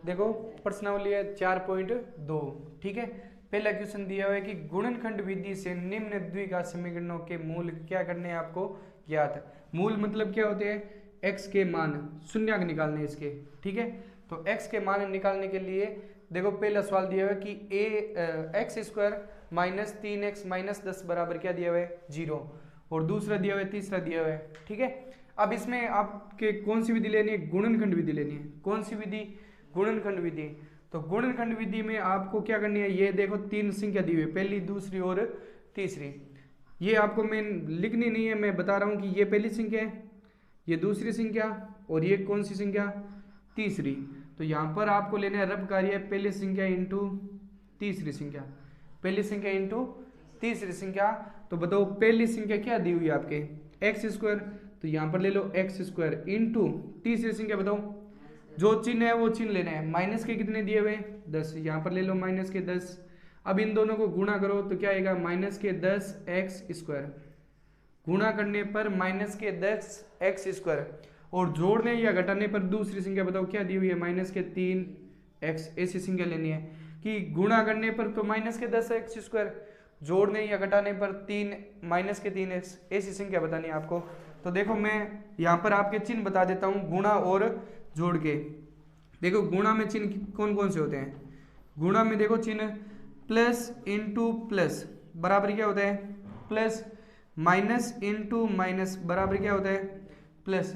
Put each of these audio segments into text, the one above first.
देखो प्रश्नावली है 4.2। ठीक है, पहला क्वेश्चन दिया हुआ है कि गुणनखंड विधि से निम्न द्विघात समीकरणों के मूल क्या करने हैं आपको ज्ञात। मूल मतलब क्या होते हैं, x के मान शून्यक निकालने इसके। ठीक है, तो x के मान निकालने के लिए देखो पहला सवाल दिया हुआ है कि x square minus 3x minus 10 बराबर क्या दिया हुआ है 0, और दूसरा दिया हुआ है, तीसरा दिया हुआ है। ठीक है, अब इसमें आपके कौन सी विधि लेनी है, गुणनखंड विधि लेनी है। कौन सी विधि, गुणनखंड विधि। तो गुणनखंड विधि में आपको क्या करनी है, ये देखो तीन संख्या दी हुई है, पहली दूसरी और तीसरी। ये आपको मैं लिखनी नहीं है, मैं बता रहा हूँ कि ये पहली संख्या है, ये दूसरी संख्या, और ये कौन सी संख्या, तीसरी। तो यहाँ पर आपको लेना है रब कार्य, पहली संख्या इंटू तीसरी संख्या, पहली संख्या इंटू तीसरी संख्या। तो बताओ पहली संख्या क्या दी हुई है आपके, एक्स स्क्वायर, तो यहाँ पर ले लो एक्स स्क्वायर इंटू तीसरी संख्या बताओ, जो चिन्ह है वो चिन्ह लेना है। माइनस के कितने दिए हुए 10, यहाँ पर ले लो माइनस के 10। अब इन दोनों को गुणा करो तो क्या आएगा, माइनस के 10 एक्स स्क्वायर, गुणा करने पर माइनस के 10 एक्स स्क्वायर, और जोड़ने या घटाने पर दूसरी संख्या बताओ क्या दी हुई है, माइनस के 3 एक्स। ऐसी संख्या लेनी है कि गुणा करने पर तो माइनस के 10 एक्स स्क्वायर, जोड़ने या घटाने पर 3 माइनस के 3 एक्स, ऐसी संख्या बतानी है आपको। तो देखो मैं यहाँ पर आपके चिन्ह बता देता हूँ गुणा और जोड़ के। देखो गुणा में चिन्ह कौन कौन से होते हैं, गुणा में देखो चिन्ह प्लस इंटू प्लस बराबर क्या होता है प्लस, माइनस इंटू माइनस बराबर क्या होता है प्लस,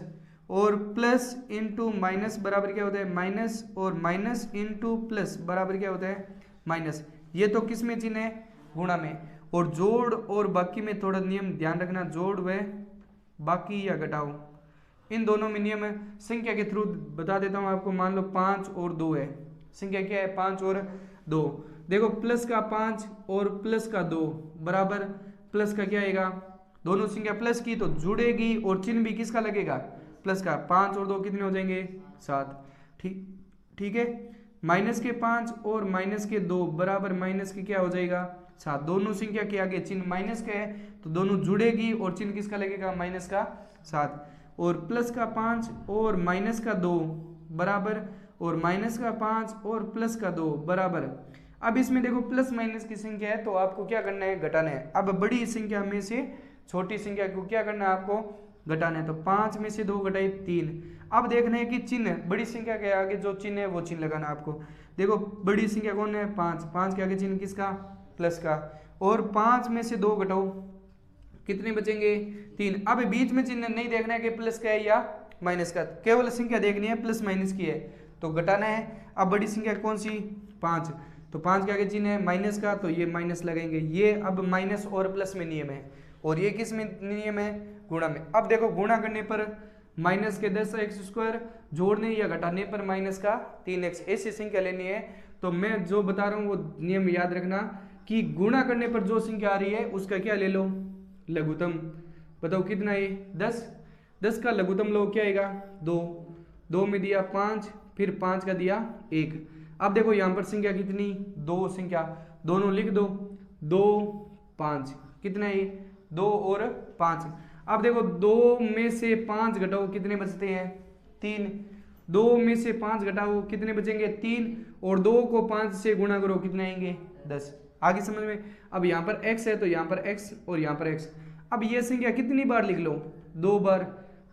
और प्लस इंटू माइनस बराबर क्या होता है माइनस, और माइनस इंटू प्लस बराबर क्या होता है माइनस। ये तो किस में चिन्ह है, गुणा में। और जोड़ और बाकी में थोड़ा नियम ध्यान रखना, जोड़ व बाकी या घटाओ, इन दोनों में नियम है। संख्या के थ्रू बता देता हूँ आपको, मान लो 5 और 2 है, संख्या क्या है 5 और 2। देखो प्लस का 5 और प्लस का 2 बराबर, प्लस का क्या आएगा, दोनों संख्या प्लस की तो जुड़ेगी, और चिन्ह भी किसका लगेगा प्लस का। 5 और 2 कितने हो जाएंगे 7। ठीक है, माइनस के 5 और माइनस के 2 बराबर माइनस के क्या हो जाएगा 7। दोनों संख्या के आगे चिन्ह माइनस का है तो दोनों जुड़ेगी, और चिन्ह किसका लगेगा माइनस का 7। और प्लस का 5 और माइनस का 2 बराबर, और माइनस का 5 और प्लस का 2 बराबर। अब इसमें देखो प्लस माइनस की संख्या है तो आपको क्या करना है, घटाना है। अब बड़ी संख्या में से छोटी संख्या को क्या करना है, आपको घटाना है। तो 5 में से 2 घटाए 3। अब देखना है कि चिन्ह बड़ी संख्या के आगे जो चिन्ह है वो चिन्ह लगाना है आपको। देखो बड़ी संख्या कौन है 5, 5 के आगे चिन्ह किसका प्लस का, और 5 में से 2 घटाओ कितने बचेंगे 3। अब बीच में चिन्ह नहीं देखना है कि प्लस का है या माइनस का, केवल संख्या देखनी है प्लस माइनस की है तो घटाना है। अब बड़ी संख्या कौन सी 5, तो 5 के आगे चिन्ह है माइनस का तो ये माइनस लगेंगे। ये अब माइनस और प्लस में नियम है, और ये किस में नियम है, गुणा में। अब देखो गुणा करने पर माइनस के 10 एक्स स्क्वायर, जोड़ने या घटाने पर माइनस का 3 एक्स, ऐसी संख्या लेनी है। तो मैं जो बता रहा हूँ वो नियम याद रखना कि गुणा करने पर जो संख्या आ रही है उसका क्या ले लो लघुत्तम। बताओ कितना है 10, 10 का लघुत्तम लो क्या आएगा 2, 2 में दिया 5, फिर 5 का दिया 1। अब देखो यहाँ पर संख्या कितनी 2 संख्या, दोनों लिख दो 2 5, कितना है 2 और 5। अब देखो 2 में से 5 घटाओ कितने बचते हैं 3, 2 में से 5 घटाओ कितने बचेंगे 3, और 2 को 5 से गुणा करो कितने आएंगे 10। आगे समझ में। अब यहाँ पर x है तो यहाँ पर x और यहाँ पर x। अब ये संख्या कितनी बार लिख लो 2 बार।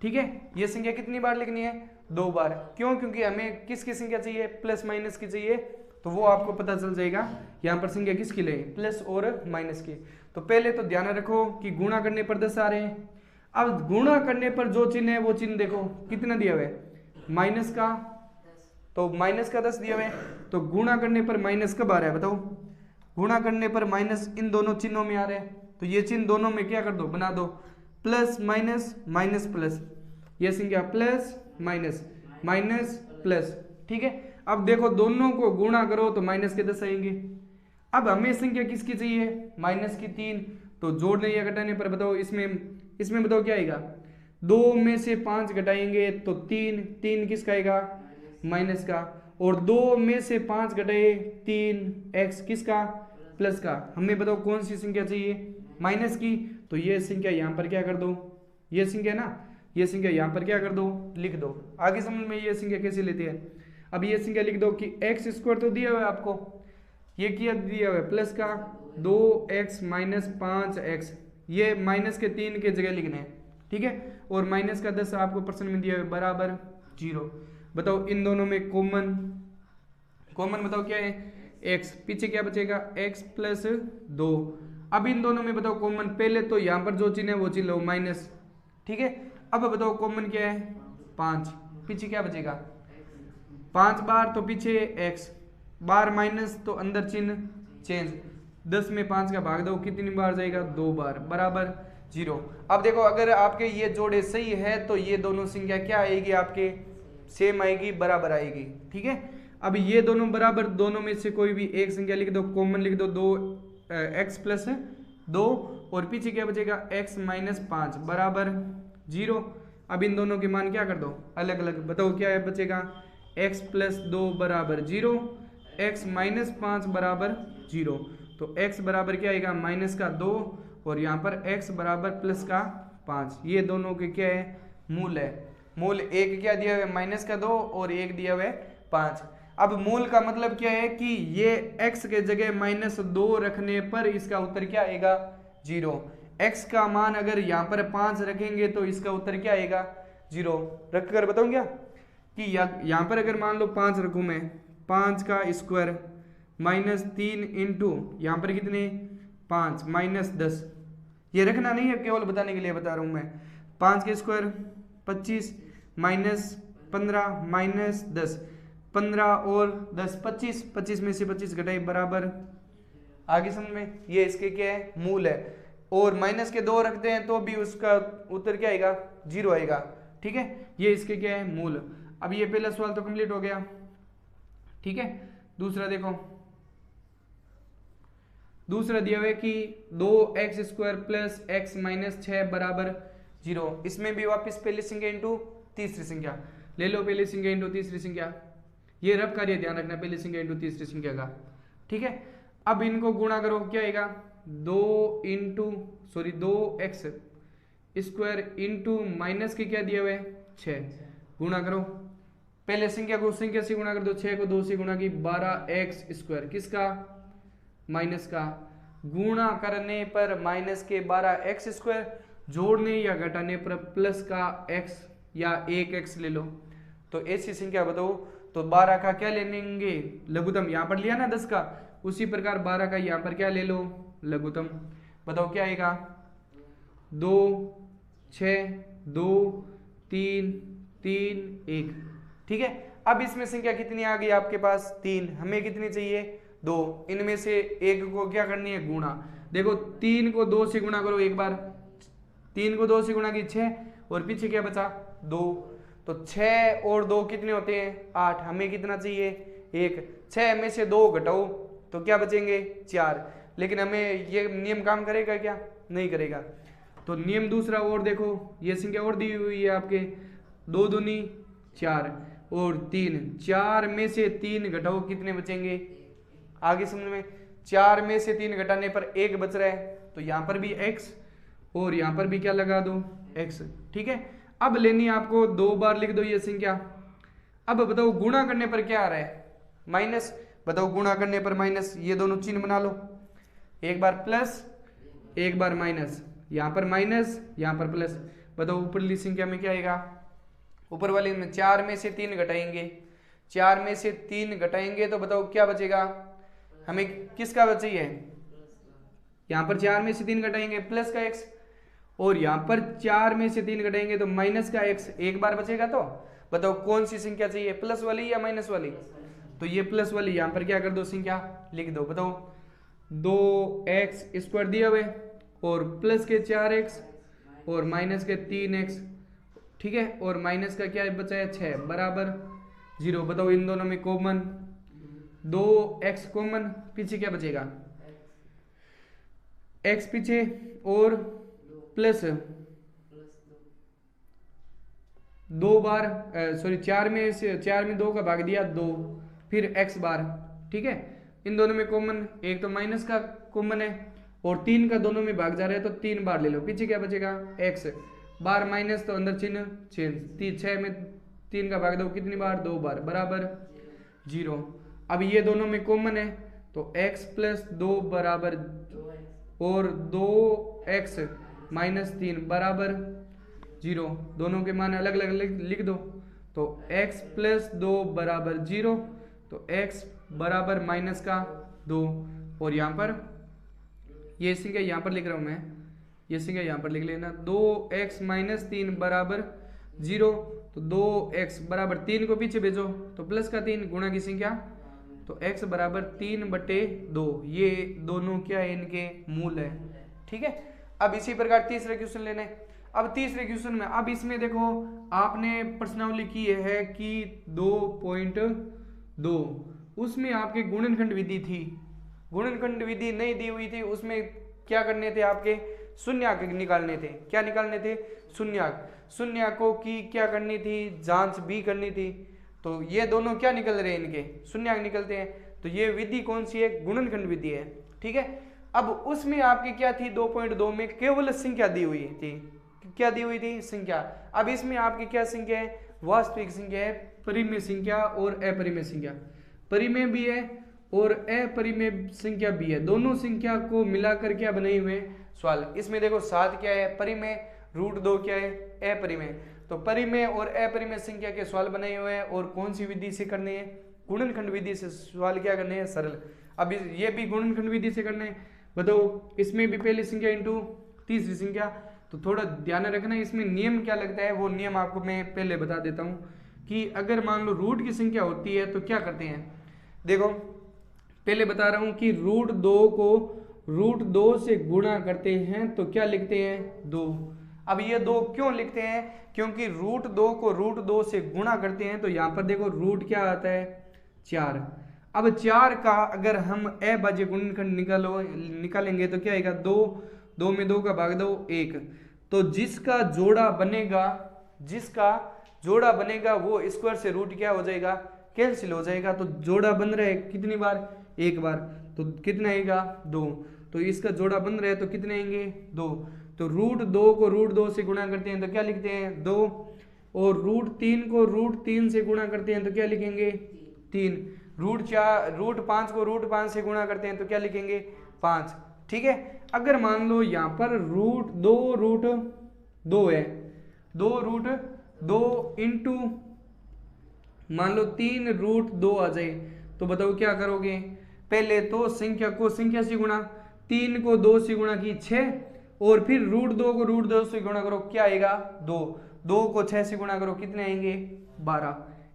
ठीक है, ये संख्या कितनी बार लिखनी है 2 बार। क्यों, क्योंकि हमें किसकी संख्या चाहिए प्लस माइनस की चाहिए, तो वो आपको पता चल जाएगा यहाँ पर संख्या किसकी ले प्लस और माइनस की। तो पहले तो ध्यान रखो कि गुणा करने पर 10 आ रहे हैं। अब गुणा करने पर जो चिन्ह है वो चिन्ह देखो कितना दिया हुआ है माइनस का, तो माइनस का 10 दिया हुआ है। तो गुणा करने पर माइनस कब आ रहा है बताओ, गुणा करने पर माइनस इन दोनों चिन्हों में आ रहे हैं, तो ये चिन्ह दोनों में क्या कर दो बना दो प्लस माइनस माइनस प्लस, ये संख्या प्लस माइनस माइनस प्लस। ठीक है, अब देखो दोनों को गुणा करो तो माइनस के 10 आएंगे। अब हमें संख्या किसकी चाहिए माइनस की 3, तो जोड़ने या घटाने पर बताओ इसमें बताओ क्या आएगा 2 में से 5 घटाएंगे तो 3, 3 किसका आएगा माइनस का, और 2 में से 5 घटाए 3 एक्स किसका प्लस का। हमें बताओ कौन सी संख्या चाहिए माइनस की, तो ये संख्या यहाँ पर क्या कर दो, ये संख्या ना, ये संख्या यहाँ पर क्या कर दो लिख दो। आगे समझ में ये संख्या कैसे लेते हैं। अब ये संख्या लिख दो कि एक्स स्क्वायर तो दिया हुआ है आपको, ये किया दिया हुआ है प्लस का 2x माइनस 5x, ये माइनस के 3 के जगह लिखने हैं, ठीक है, और माइनस का 10 आपको प्रश्न में दिया हुआ है बराबर 0। बताओ इन दोनों में कॉमन बताओ क्या है, x, पीछे क्या बचेगा x प्लस 2। अब इन दोनों में बताओ कॉमन, पहले तो यहाँ पर जो चिन्ह है वो चिन्ह लो माइनस, ठीक है। अब बताओ कॉमन क्या है 5, पीछे क्या बचेगा 5 बार, तो पीछे x बार माइनस तो अंदर चिन्ह चेंज, 10 में 5 का भाग दो, कितनी बार जाएगा 2 बार, बराबर 0। अब देखो अगर आपके ये जोड़े सही है तो ये दोनों संख्या क्या आएगी आपके सेम आएगी, बराबर आएगी, ठीक है। अब ये दोनों बराबर, दोनों में से कोई भी एक संख्या लिख दो, कॉमन लिख दो 2x प्लस 2, और पीछे क्या बचेगा x माइनस 5 बराबर 0। अब इन दोनों के मान क्या कर दो अलग अलग, बताओ क्या है बचेगा x प्लस 2 बराबर 0, x माइनस 5 बराबर 0। तो x बराबर क्या आएगा माइनस का 2, और यहाँ पर x बराबर प्लस का 5। ये दोनों के क्या है मूल है, मूल एक क्या दिया हुआ है माइनस का 2 और एक दिया हुआ है 5। अब मूल का मतलब क्या है कि ये x के जगह माइनस 2 रखने पर इसका उत्तर क्या आएगा 0। x का मान अगर यहाँ पर 5 रखेंगे तो इसका उत्तर क्या आएगा 0। रख कर बताऊँ क्या कि यहाँ पर अगर मान लो 5 रखूँ मैं, 5 का स्क्वायर माइनस 3 इंटू यहाँ पर कितने 5 माइनस 10, ये रखना नहीं है, केवल बताने के लिए बता रहा हूँ मैं। 5 के स्क्वायर 25 माइनस 15 माइनस 10, 15 और 10 25, 25 में से 25 घटाई बराबर, आगे समझ में, ये इसके क्या है मूल है। और माइनस के 2 रखते हैं तो भी उसका उत्तर क्या आएगा 0 आएगा, ठीक है। ये इसके क्या है मूल। अब ये पहला सवाल तो कंप्लीट हो गया, ठीक है। दूसरा देखो, दूसरा दिया हुआ है कि 2x square plus x minus 6 बराबर 0। इसमें भी वापस पहली संख्या इंटू तीसरी संख्या ले लो, पहली संख्या इंटू तीसरी संख्या, ये रफ कार्य ध्यान रखना, पहली संख्या इंटू तीसरी संख्या का, ठीक है। अब इनको गुणा करो, क्या आएगा 2x स्क्वायर इंटू माइनस के क्या दिया हुआ है 6, गुणा करो, पहले संख्या को संख्या से गुणा कर दो, 6 को 2 से गुणा की 12x स्क्वायर, किसका माइनस का, गुणा करने पर माइनस के 12x स्क्वायर, जोड़ने या घटाने पर प्लस का x या 1x ले लो। तो ऐसी संख्या बताओ, तो 12 का क्या ले लेंगे लघुत्तम, यहाँ पर लिया ना 10 का, उसी प्रकार 12 का यहाँ पर क्या ले लो लघुत्तम। बताओ क्या आएगा 2 6 2 3 3 1, ठीक है। अब इसमें संख्या कितनी आ गई आपके पास 3, हमें कितनी चाहिए 2, इनमें से एक को क्या करनी है गुणा। देखो 3 को 2 से गुणा करो एक बार, 3 को 2 से गुणा की 6, और पीछे क्या बचा 2, तो 6 और 2 कितने होते हैं 8, हमें कितना चाहिए 1, 6 में से 2 घटाओ तो क्या बचेंगे 4। लेकिन हमें ये नियम काम करेगा क्या, नहीं करेगा। तो नियम दूसरा और देखो, ये संख्या और दी हुई है आपके 2 दूनी 4 और 3, 4 में से 3 घटाओ कितने बचेंगे, आगे समझ में, 4 में से 3 घटाने पर 1 बच रहा है, तो यहाँ पर भी x और यहाँ पर भी क्या लगा दो x, ठीक है। अब लेनी आपको 2 बार लिख दो ये संख्या। अब बताओ गुणा करने पर क्या आ रहा है माइनस, बताओ गुणा करने पर माइनस, ये दोनों चिन्ह बना लो, एक बार प्लस एक बार माइनस, यहाँ पर माइनस यहाँ पर प्लस। बताओ ऊपरली संख्या में क्या आएगा, ऊपर वाली में 4 में से 3 घटाएंगे, 4 में से 3 घटाएंगे तो बताओ क्या बचेगा, हमें किसका बचिए, यहाँ पर 4 में से 3 घटाएंगे प्लस का x, और यहाँ पर 4 में से 3 घटाएंगे तो माइनस का x, एक बार बचेगा। तो बताओ कौन सी संख्या चाहिए, प्लस वाली या माइनस वाली, तो ये प्लस वाली, यहाँ पर क्या कर दो संख्या लिख दो। बताओ 2x स्क्वायर दिया हुआ और प्लस के 4x और माइनस के 3x, ठीक है, और माइनस का क्या बचा है 6 बराबर 0। बताओ इन दोनों में कॉमन 2x कॉमन, पीछे क्या बचेगा x पीछे और प्लस 2 बार 4 में से 4 में 2 का भाग दिया 2, फिर x बार, ठीक है। इन दोनों में कॉमन, एक तो माइनस का कॉमन है और 3 का दोनों में भाग जा रहा है तो 3 बार ले लो, पीछे क्या बचेगा x बार माइनस तो अंदर चिन्ह चेंज, 6 में 3 का भाग दो कितनी बार 2 बार बराबर 0। अब ये दोनों में कॉमन है तो x प्लस 2 बराबर और 2x माइनस 3 बराबर 0। दोनों के मान अलग अलग लिख दो तो x प्लस 2 बराबर 0 तो x बराबर माइनस का 2 और यहाँ पर ये संख्या यहाँ पर लिख रहा हूँ मैं, ये संख्या यहाँ पर लिख लेना 2x माइनस 3 बराबर 0 तो 2x बराबर 3 को पीछे भेजो तो प्लस का 3 गुणा की संख्या तो x बराबर 3/2। ये दोनों क्या है, इनके मूल है। ठीक है, अब इसी प्रकार तीसरा क्वेश्चन लेना है। अब तीसरे क्वेश्चन में अब इसमें देखो आपने प्रश्नावली की है कि 2.2 उसमें आपके गुणनखंड विधि थी, गुणनखंड विधि नहीं दी हुई थी, उसमें क्या करने थे आपके शून्यक निकालने थे। क्या निकालने थे, शून्यक। शून्यकों की क्या करनी थी, जांच भी करनी थी। तो ये दोनों क्या निकल रहे हैं, इनके शून्यक निकलते हैं। तो ये विधि कौन सी है, गुणनखंड विधि है। ठीक है, अब उसमें आपकी क्या थी 2.2 में केवल संख्या दी हुई थी। क्या दी हुई थी, संख्या। अब इसमें आपकी क्या संख्या है, वास्तविक संख्या है, परिमेय संख्या और अपरिमेय संख्या। परिमेय भी है और अपरिमेय संख्या भी है, दोनों संख्या को मिलाकर क्या बनाए हुए सवाल। इसमें देखो 7 क्या है, परिमेय, √2 क्या है, अपरिमेय। तो परिमेय और अपरिमेय संख्या के सवाल बनाए हुए हैं और कौन सी विधि से करने हैं, गुणनखंड विधि से सवाल क्या करने हैं, सरल। अब ये भी गुणनखंड विधि से करने हैं। बताओ इसमें भी पहली संख्या इंटू तीसरी संख्या। तो थोड़ा ध्यान रखना, इसमें नियम क्या लगता है, वो नियम आपको मैं पहले बता देता हूँ कि अगर मान लो रूट की संख्या होती है तो क्या करते हैं। देखो पहले बता रहा हूँ कि √2 को √2 से गुणा करते हैं तो क्या लिखते हैं, 2। अब ये 2 क्यों लिखते हैं, क्योंकि √2 को √2 से गुणा करते हैं तो यहाँ पर देखो रूट क्या आता है, 4। अब 4 का अगर हम अभाज्य गुणनखंड निकालेंगे तो क्या आएगा, 2 में 2 का भाग दो 1। तो जिसका जोड़ा बनेगा वो स्क्वायर से रूट क्या हो जाएगा, कैंसिल हो जाएगा। तो जोड़ा बन रहा है कितनी बार, एक बार, तो कितना आएगा, 2। तो इसका जोड़ा बन रहा है तो कितने आएंगे, 2। तो √2 को √2 से गुणा करते हैं तो क्या लिखते हैं, 2। और √3 को √3 से गुणा करते हैं तो क्या लिखेंगे, 3। √5 को √5 से गुणा करते हैं तो क्या लिखेंगे, 5। ठीक है, अगर मान लो यहाँ पर √2 है, 2 इंटू मान लो 3√2 आ जाए तो बताओ क्या करोगे। पहले तो संख्या को संख्या से गुणा, 3 को 2 से गुणा की 6 और फिर √2 को √2 से गुणा करो, क्या आएगा, 2 को 6 से गुणा करो, कितने आएंगे, 12।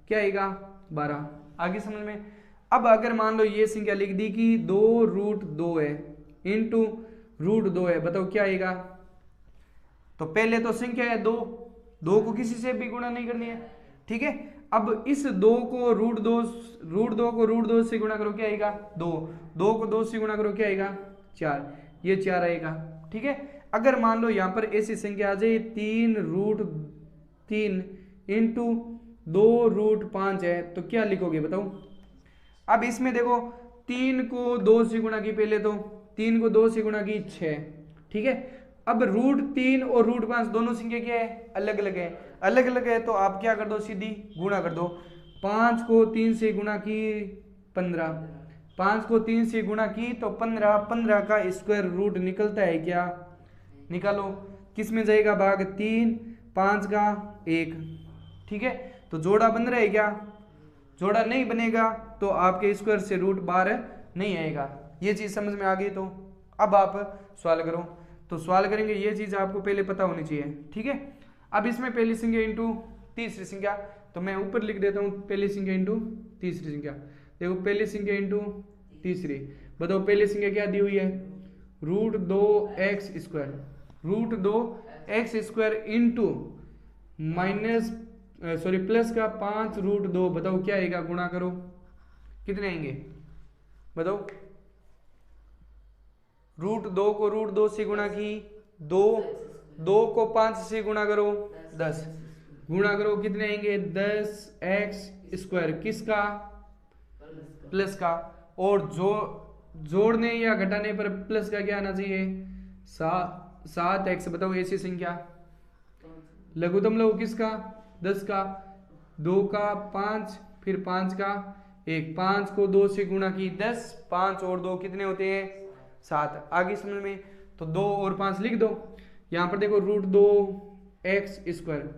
क्या आएगा, 12। आगे समझ में। अब अगर मान लो ये संख्या लिख दी कि 2√2 है इंटू √2 है, बताओ क्या आएगा। तो पहले तो संख्या है 2 को किसी से भी गुणा नहीं करनी है। ठीक है, अब इस 2 को √2 से गुणा करो, क्या आएगा, 2 को 2 से गुणा करो, क्या आएगा, 4। ये 4 आएगा। ठीक है, अगर मान लो यहाँ पर ऐसी संख्या आ जाए 3√3 इंटू 2√5 है तो क्या लिखोगे बताओ। अब इसमें देखो 3 को 2 से गुणा की, पहले तो 3 को 2 से गुणा की 6। ठीक है, अब √3 और √5 दोनों संख्या क्या है, अलग अलग है। अलग अलग है तो आप क्या कर दो, सीधी गुणा कर दो। 5 को 3 से गुणा की 15, 5 को 3 से गुणा की तो 15 का स्क्वायर रूट निकलता है क्या, निकालो। किस में जाएगा भाग, 3, 5 का 1। ठीक है, तो जोड़ा बन रहा है क्या, जोड़ा नहीं बनेगा तो आपके स्क्वायर से रूट बाहर नहीं आएगा। ये चीज समझ में आ गई। तो अब आप सवाल करो। तो सवाल करेंगे, ये चीज आपको पहले पता होनी चाहिए। ठीक है, अब इसमें पहली संख्या इंटू तीसरी संख्या, तो मैं ऊपर लिख देता हूँ पहली संख्या इंटू तीसरी संख्या। देखो पहली संख्या इंटू तीसरी, बताओ पहली संख्या क्या दी हुई है, √2x² इंटू प्लस का 5√2, बताओ क्या आएगा, गुणा करो, कितने आएंगे बताओ। √2 को √2 से गुणा की 2 को 5 से गुणा करो 10, गुणा करो कितने आएंगे, 10x², किसका, प्लस का। और जो जोड़ने या घटाने पर प्लस का क्या आना चाहिए, 7x। बताओ ऐसी संख्या, लघुत्तम लघु किसका, 10 का, 2 का 5, फिर 5 का 1, 5 को 2 से गुणा की 10, 5 और 2 कितने होते हैं 7। आगे समझ में, तो 2 और 5 लिख दो। यहाँ पर देखो √2x²,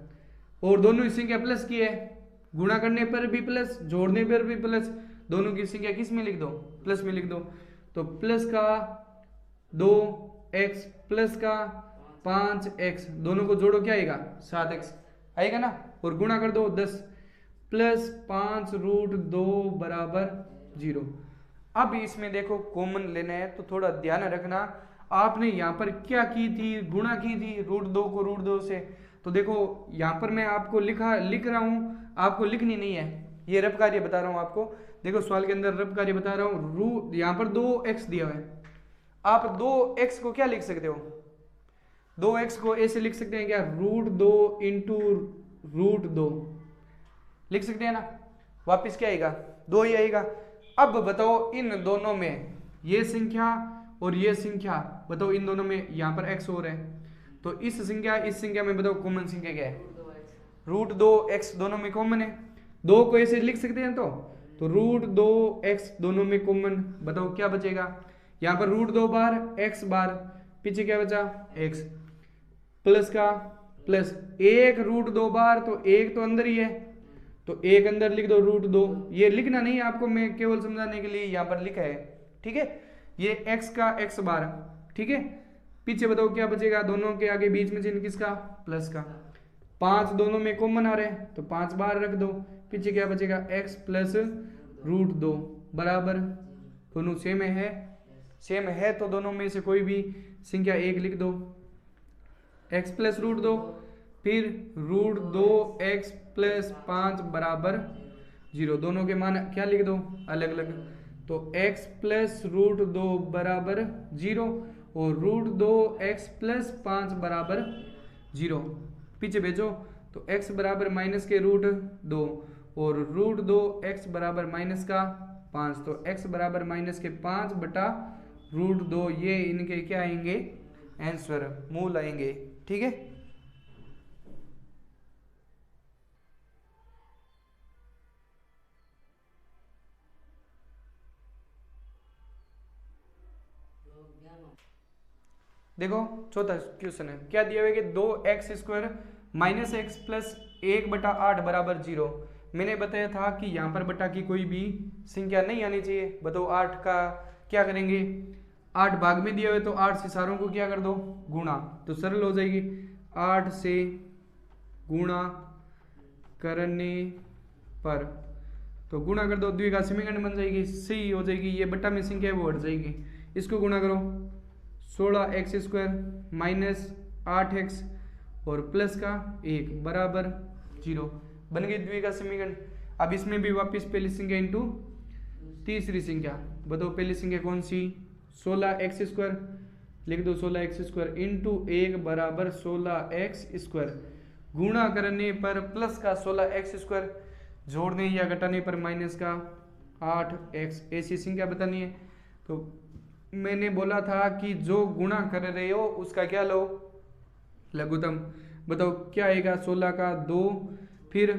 और दोनों की संख्या प्लस की है, गुणा करने पर भी प्लस, जोड़ने पर भी प्लस, दोनों की संख्या किस में लिख दो, प्लस में लिख दो। तो प्लस का 2x प्लस का 5x, दोनों को जोड़ो क्या आएगा 7x आएगा ना, और गुणा कर दो 10 प्लस 5√2 बराबर 0। अब इसमें देखो कॉमन लेना है तो थोड़ा ध्यान रखना, आपने यहाँ पर क्या की थी, गुणा की थी √2 को √2 से। तो देखो यहाँ पर मैं आपको लिख रहा हूँ, आपको लिखनी नहीं है, ये रफ कार्य बता रहा हूँ आपको। देखो सवाल के अंदर रफ कार्य बता रहा हूँ, यहाँ पर 2x दिया हुआ है, आप 2x को क्या लिख सकते हो, 2x को ऐसे लिख सकते हैं क्या, √2 इंटू √2 लिख सकते हैं ना, वापिस क्या आएगा 2 ही आएगा। अब बताओ इन दोनों में ये संख्या और ये संख्या, बताओ इन दोनों में, यहाँ पर x हो रहा है, तो इस संख्या में बताओ कॉमन संख्या क्या है, √2x दोनों में कॉमन है, 2 को ऐसे लिख सकते हैं। तो √2x दोनों में कॉमन, बताओ क्या बचेगा, यहाँ पर √2 बार x बार, पीछे क्या बचा x, प्लस का प्लस 1 √2 बार, तो 1 तो अंदर ही है, तो 1 अंदर लिख दो √2, ये लिखना नहीं है आपको, मैं केवल समझाने के लिए यहाँ पर लिखा है, ठीक है। ये x का x बार, ठीक है, पीछे बताओ क्या बचेगा, दोनों के आगे बीच में चिन्ह किसका, प्लस का, 5 दोनों में कॉमन आ रहे हैं तो 5 बार रख दो, पीछे क्या बचेगा x प्लस √2 बराबर, दोनों सेम है तो दोनों में से कोई भी संख्या 1 लिख दो, x प्लस √2, फिर √2x प्लस 5 बराबर 0, दोनों के मान क्या लिख दो अलग अलग, तो x प्लस √2 बराबर 0 और √2x प्लस 5 बराबर 0, पीछे भेजो, तो x बराबर माइनस के √2 और √2x बराबर माइनस का 5, तो x बराबर माइनस के 5 बटा √2, ये इनके क्या आएंगे आंसर, मूल आएंगे, ठीक है। देखो चौथा क्वेश्चन है, क्या दिया हुआ है कि 2x² माइनस x प्लस 1/8 बराबर 0। मैंने बताया था कि यहाँ पर बटा की कोई भी संख्या नहीं आनी चाहिए। बताओ 8 का क्या करेंगे, 8 भाग में दिया हुआ है तो 8 से सारों को क्या कर दो गुणा, तो सरल हो जाएगी, 8 से गुणा करने पर, तो गुणा कर दो, द्विघात समीकरण बन जाएगी, सही हो जाएगी, ये बटा में संख्या है वो हट जाएगी, इसको गुणा करो 16x² माइनस 8x और प्लस का 1 बराबर 0, बन गई द्विघात समीकरण। अब इसमें भी वापस पहली संख्या इंटू तीसरी संख्या, बताओ पहली संख्या कौन सी, 16x² लिख दो, 16x² इंटू 1 बराबर 16x², गुणा करने पर प्लस का 16x², जोड़ने या घटाने पर माइनस का 8x, ऐसी संख्या बतानी है। तो मैंने बोला था कि जो गुणा कर रहे हो उसका क्या लो लघुत्तम, बताओ क्या आएगा, 16 का 2, फिर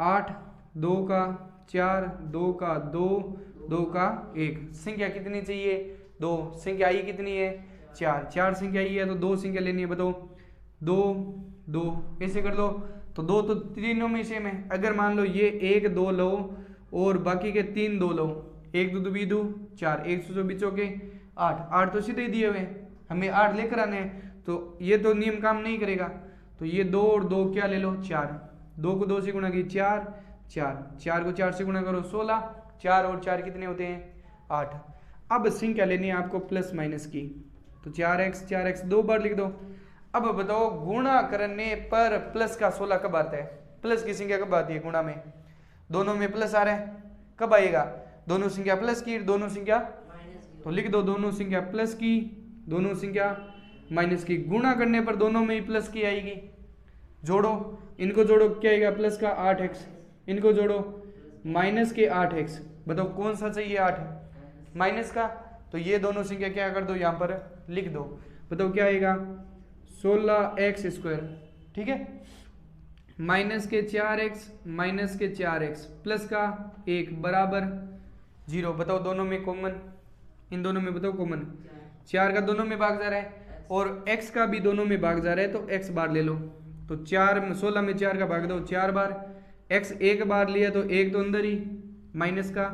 8, 2 का 4, 2 का 2, 2 का 1, संख्या कितनी चाहिए 2, संख्या आई कितनी है 4, 4 संख्या आई है तो 2 संख्या लेनी है, बताओ 2 2, ऐसे कर दो, तो 2 तो तीनों में सेम है, अगर मान लो ये 1 2 लो और बाकी के 3 2 लो, 1 2 2 2 4, 1 से बिचो के 8 तो सीधे ही दिए हुए, हमें 8 लेकर आने हैं, तो ये तो नियम काम नहीं करेगा, तो ये 2 और 2 क्या ले लो 4, 2 को 2 से गुणा की 4 4, 4 को 4 से गुणा करो 16, 4 और 4 कितने होते हैं 8। अब संख्या लेनी है आपको प्लस माइनस की, तो 4x 2 बार लिख दो। अब बताओ गुणा करने पर प्लस का 16 कब आता है, प्लस की संख्या कब आती है गुणा में, दोनों में प्लस आ रहा है, कब आएगा, दोनों संख्या प्लस की, दोनों संख्या तो लिख दो, दोनों संख्या प्लस की, दोनों संख्या माइनस की, गुणा करने पर दोनों में ही प्लस की आएगी, जोड़ो, इनको जोड़ो क्या आएगा प्लस का 8x, इनको जोड़ो माइनस के 8x, बताओ कौन सा चाहिए 8 माइनस का, तो ये दोनों संख्या क्या कर दो यहाँ पर लिख दो, बताओ क्या आएगा 16x², ठीक है। माइनस के 4x माइनस के 4x प्लस का 1 बराबर 0। बताओ दोनों में कॉमन, इन दोनों में बताओ कॉमन, 4 का दोनों में भाग जा रहा है और x का भी दोनों में भाग जा रहा है, तो x बार ले लो। तो 16 में 4 का भाग दो 4 बार, x एक बार लिया तो एक तो अंदर ही माइनस का,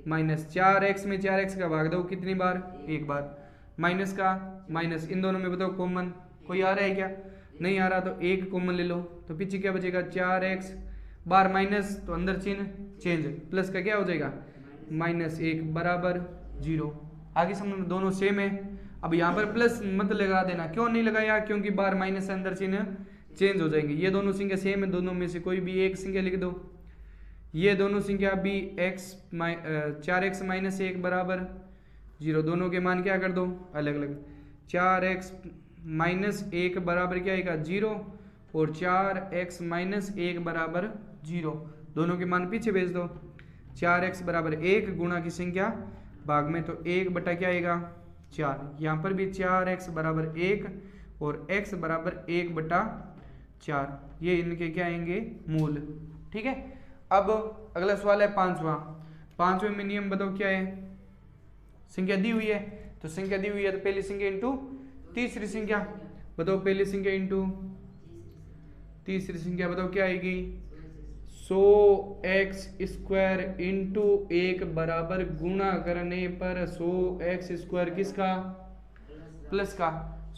माइनस 4x में 4x का भाग दो कितनी बार, एक बार, माइनस का माइनस, इन दोनों में बताओ कॉमन कोई आ रहा है क्या, नहीं आ रहा, तो एक कॉमन ले लो। तो पीछे क्या बचेगा, 4x बार माइनस तो अंदर चिन्ह चेंज, प्लस का क्या हो जाएगा -1 बराबर 0। आगे समझ में दोनों सेम है। अब यहाँ पर प्लस मत लगा देना, क्यों नहीं लगाया, क्योंकि बार माइनस अंदर चिन्ह चेंज हो जाएंगे। ये दोनों संख्या सेम है, दोनों में से कोई भी एक संख्या लिख दो। ये दोनों संख्या भी 4x माइनस 1 बराबर 0, दोनों के मान क्या कर दो अलग अलग। 4x माइनस 1 बराबर क्या आएगा 0 और 4x माइनस 1 बराबर 0, दोनों के मान पीछे भेज दो। 4x बराबर 1 गुणा की संख्या भाग में, तो 1 बटा क्या आएगा 4। यहाँ पर भी 4x बराबर 1 और x बराबर 1 बटा 4, ये इनके क्या आएंगे मूल। ठीक है, अब अगला सवाल है पांचवें में नियम बताओ क्या है। संख्या दी हुई है, तो संख्या दी हुई है तो पहली संख्या इंटू तीसरी संख्या, बताओ पहली संख्या इंटू तीसरी संख्या बताओ क्या आएगी 100x स्क्वायर इंटू 1 बराबर गुणा करने पर 100x स्क्वायर किसका प्लस का,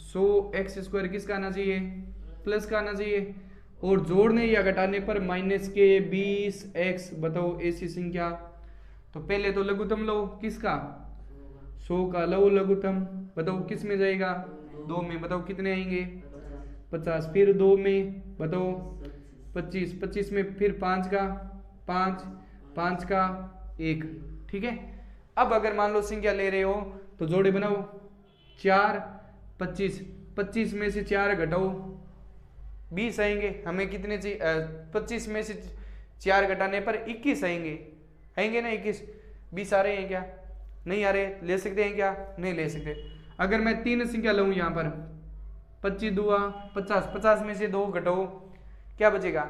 100x स्क्वायर किसका आना चाहिए प्लस का आना चाहिए, और जोड़ने या घटाने पर माइनस के 20x, बताओ ऐसी संख्या। तो पहले तो लघुत्तम लो किसका 100 का लो लघुत्तम, बताओ किस में जाएगा 2 में, बताओ कितने आएंगे 50, फिर 2 में बताओ 25, 25 में फिर 5 का 5 का 1। ठीक है, अब अगर मान लो संख्या ले रहे हो तो जोड़े बनाओ 4 25, 25 में से 4 घटाओ 20 आएंगे, हमें कितने चाहिए 25 में से 4 घटाने पर 21 आएंगे ना 21, 20 आ रहे हैं क्या, नहीं आ रहे, ले सकते हैं क्या, नहीं ले सकते। अगर मैं 3 संख्या लूँ यहाँ पर 25 दूआ 50, 50 में से 2 घटाओ क्या बचेगा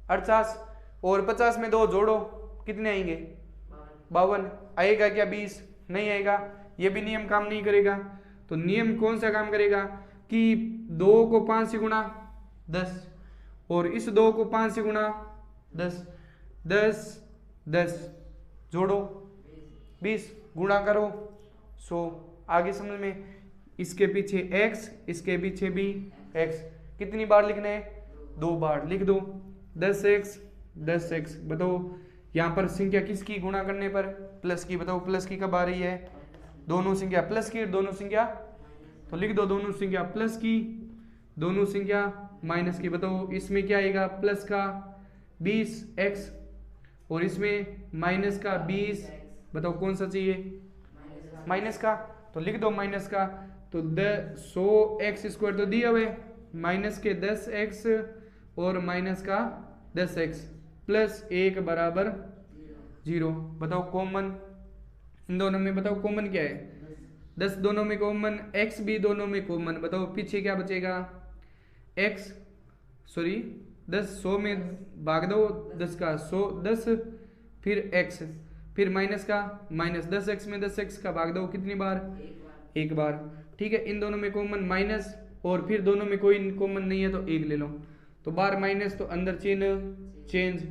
48, और 50 में 2 जोड़ो कितने आएंगे 52, आएगा क्या 20, नहीं आएगा, ये भी नियम काम नहीं करेगा। तो नियम कौन सा काम करेगा कि 2 को 5 से गुणा 10 और इस 2 को 5 से गुणा 10, 10 10 जोड़ो 20 गुणा करो 100, आगे समझ में। इसके पीछे x, इसके पीछे भी x, कितनी बार लिखना है 2 बार, लिख दो 10x 10x। बताओ यहाँ पर संख्या किसकी गुणा करने पर प्लस की, बताओ प्लस की कब आ रही है, दोनों संख्या प्लस की, दोनों संख्या, तो लिख दो दोनों संख्या प्लस की, दोनों संख्या माइनस की। बताओ इसमें क्या आएगा प्लस का 20x और इसमें माइनस का 20, बताओ कौन सा चाहिए माइनस का, तो लिख दो माइनस का। तो 100x स्क्वायर तो दिया हुआ है, माइनस के 10x और माइनस का 10x प्लस 1 बराबर 0। बताओ कॉमन इन दोनों में, बताओ कॉमन क्या है 10 दोनों में कॉमन, x भी दोनों में कॉमन, बताओ पीछे क्या बचेगा x 10 100 में भाग दो 10 का 100 10, फिर x, फिर माइनस का माइनस 10x में 10x का भाग दो कितनी बार एक बार। ठीक है, इन दोनों में कॉमन माइनस, और फिर दोनों में कोई कॉमन नहीं है तो 1 ले लो, तो बार माइनस तो अंदर चिन्ह चेंज,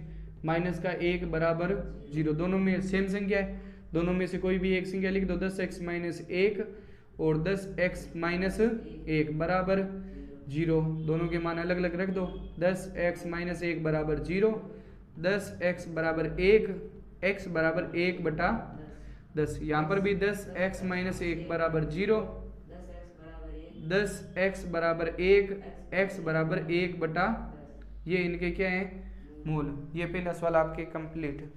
माइनस का 1 बराबर 0, दोनों में सेम संख्या है, दोनों में से कोई भी एक संख्या लिख दो 10x माइनस 1 और 10x माइनस 1 बराबर 0, दोनों के मान अलग अलग रख दो, 10x माइनस 1 बराबर 0, 10x बराबर 1, x बराबर 1 बटा 10, यहाँ पर भी 10x माइनस 1 बराबर 0, 10x बराबर 1, x बराबर 1 बटा, ये इनके क्या है मूल। ये पहला सवाल आपके कंप्लीट।